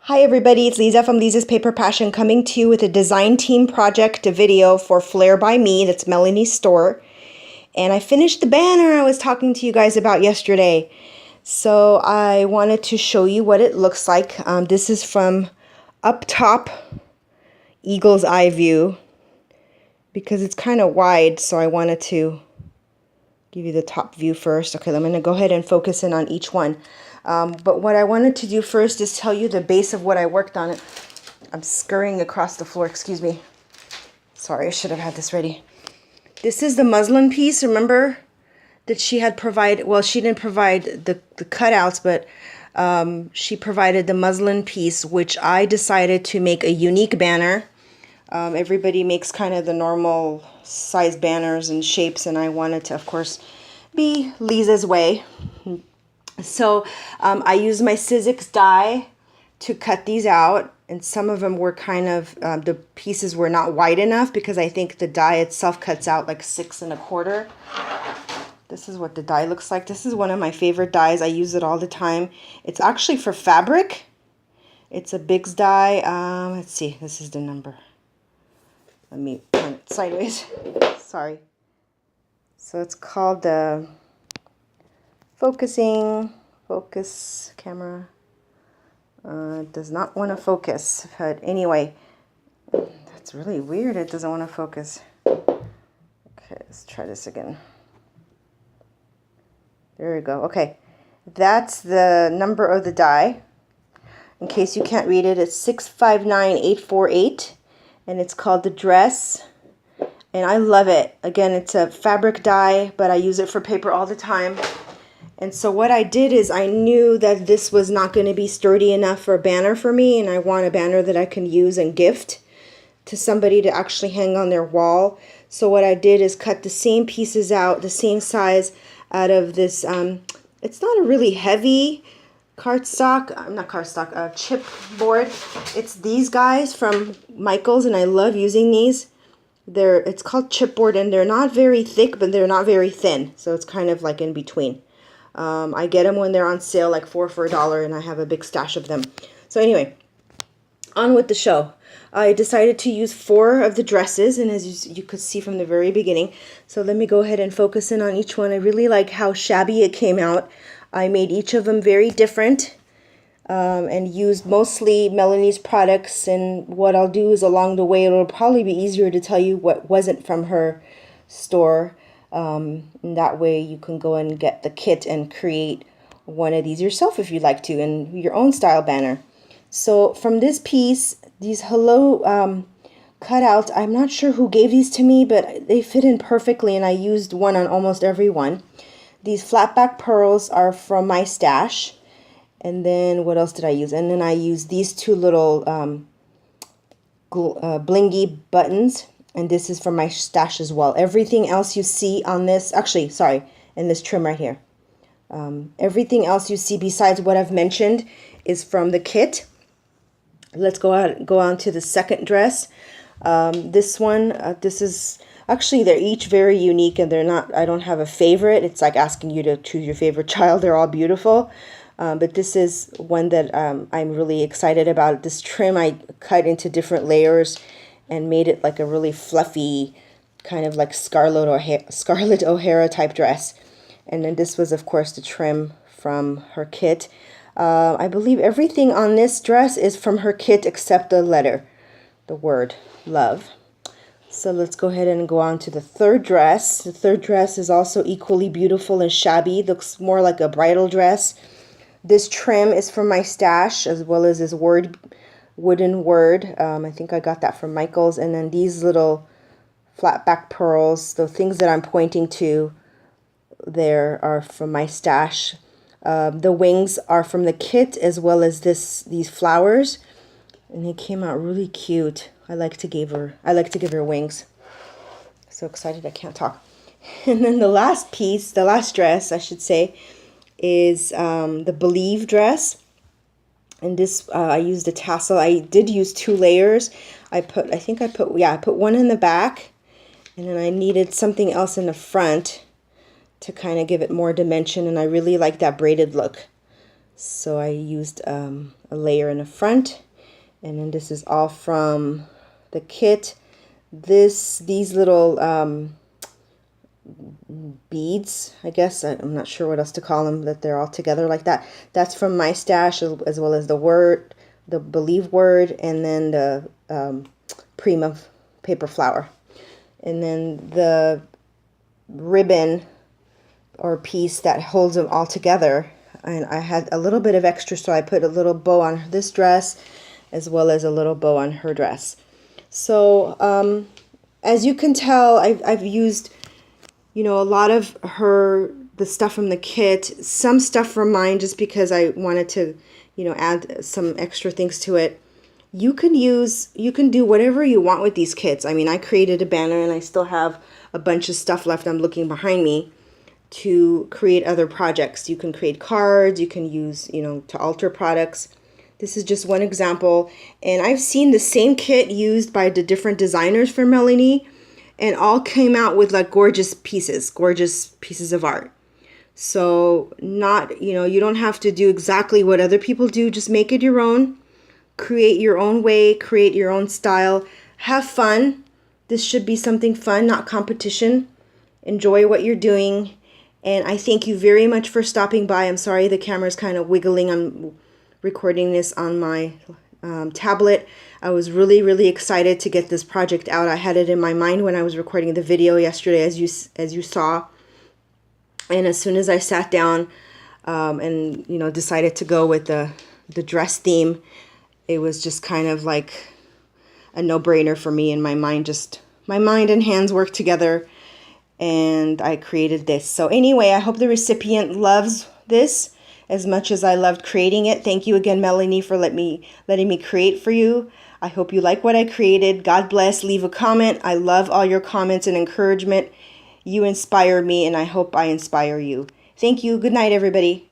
Hi everybody, it's Lisa from Lisa's Paper Passion coming to you with a design team project video for Flair by Me. That's Melanie's store. And I finished the banner I was talking to you guys about yesterday. So I wanted to show you what it looks like. This is from up top, eagle's eye view, because it's kind of wide, so I wanted to give you the top view first. Okay, I'm going to go ahead and focus in on each one. But what I wanted to do first is tell you the base of what I worked on. I'm scurrying across the floor, excuse me. Sorry, I should have had this ready. This is the muslin piece, remember, that she had provided. Well, she didn't provide the cutouts, but she provided the muslin piece, which I decided to make a unique banner. Everybody makes kind of the normal size banners and shapes, and I wanted to, of course, be Lisa's way. So I used my Sizzix die to cut these out, and some of them were kind of, the pieces were not wide enough because I think the die itself cuts out like 6 1/4. This is what the die looks like. This is one of my favorite dies. I use it all the time. It's actually for fabric. It's a Biggs die. Let's see, this is the number. Let me turn it sideways. Sorry. So it's called the focus camera. Does not want to focus, but anyway, that's really weird. It doesn't want to focus. Okay, let's try this again. There we go. Okay, that's the number of the die. In case you can't read it, it's 659848, and it's called the dress. And I love it. Again, it's a fabric die, but I use it for paper all the time. And so what I did is I knew that this was not going to be sturdy enough for a banner for me, and I want a banner that I can use and gift to somebody to actually hang on their wall. So what I did is cut the same pieces out, the same size out of this, it's not a really heavy chipboard. It's these guys from Michaels, and I love using these. It's called chipboard, and they're not very thick, but they're not very thin. So it's kind of like in between. I get them when they're on sale, like 4 for $1, and I have a big stash of them. So anyway, on with the show. I decided to use 4 of the dresses, and as you could see from the very beginning. So let me go ahead and focus in on each one. I really like how shabby it came out. I made each of them very different, and used mostly Melanie's products. And what I'll do is along the way, it'll probably be easier to tell you what wasn't from her store. And that way you can go and get the kit and create one of these yourself if you'd like to, in your own style banner. So from this piece, these hello cutouts, I'm not sure who gave these to me, but they fit in perfectly, and I used one on almost every one. These flat back pearls are from my stash. And then what else did I use? And then I used these 2 little blingy buttons. And this is from my stash as well. Everything else you see on this, actually, sorry, in this trim right here. Everything else you see besides what I've mentioned is from the kit. Let's go on to the second dress. This one, this is, actually they're each very unique, and they're not, I don't have a favorite. It's like asking you to choose your favorite child. They're all beautiful. But this is one that I'm really excited about. This trim I cut into different layers and made it like a really fluffy, kind of like Scarlett O'Hara type dress. And then this was, of course, the trim from her kit. I believe everything on this dress is from her kit except the letter, the word, love. So let's go ahead and go on to the third dress. The third dress is also equally beautiful and shabby. Looks more like a bridal dress. This trim is from my stash, as well as this wooden word. I think I got that from Michaels. And then these little flat back pearls, the things that I'm pointing to there, are from my stash. The wings are from the kit, as well as these flowers, and they came out really cute. I like to give her wings. So excited I can't talk. And then the last piece, the last dress I should say, is the Believe dress. And this, I used a tassel. I did use 2 layers. I put one in the back, and then I needed something else in the front to kind of give it more dimension, and I really like that braided look. So I used a layer in the front, and then this is all from the kit. These little beads, I guess, I'm not sure what else to call them, that they're all together like that. That's from my stash, as well as the Believe word, and then the Prima paper flower. And then the ribbon or piece that holds them all together. And I had a little bit of extra, so I put a little bow on this dress as well as a little bow on her dress. So as you can tell, I've used, you know, a lot of the stuff from the kit, some stuff from mine just because I wanted to, you know, add some extra things to it. You can do whatever you want with these kits. I mean, I created a banner and I still have a bunch of stuff left. I'm looking behind me to create other projects. You can create cards, you can use, you know, to alter products. This is just one example. And I've seen the same kit used by the different designers for Melanie, and all came out with like gorgeous pieces of art. So not, you know, you don't have to do exactly what other people do. Just make it your own. Create your own way, create your own style. Have fun. This should be something fun, not competition. Enjoy what you're doing. And I thank you very much for stopping by. I'm sorry the camera's kind of wiggling. I'm recording this on my tablet. I was really, really excited to get this project out. I had it in my mind when I was recording the video yesterday, as you saw. And as soon as I sat down and, you know, decided to go with the dress theme, it was just kind of like a no-brainer for me. And my mind and hands worked together, and I created this. So anyway, I hope the recipient loves this as much as I loved creating it. Thank you again, Melanie, for letting me create for you. I hope you like what I created. God bless. Leave a comment. I love all your comments and encouragement. You inspire me, and I hope I inspire you. Thank you. Good night, everybody.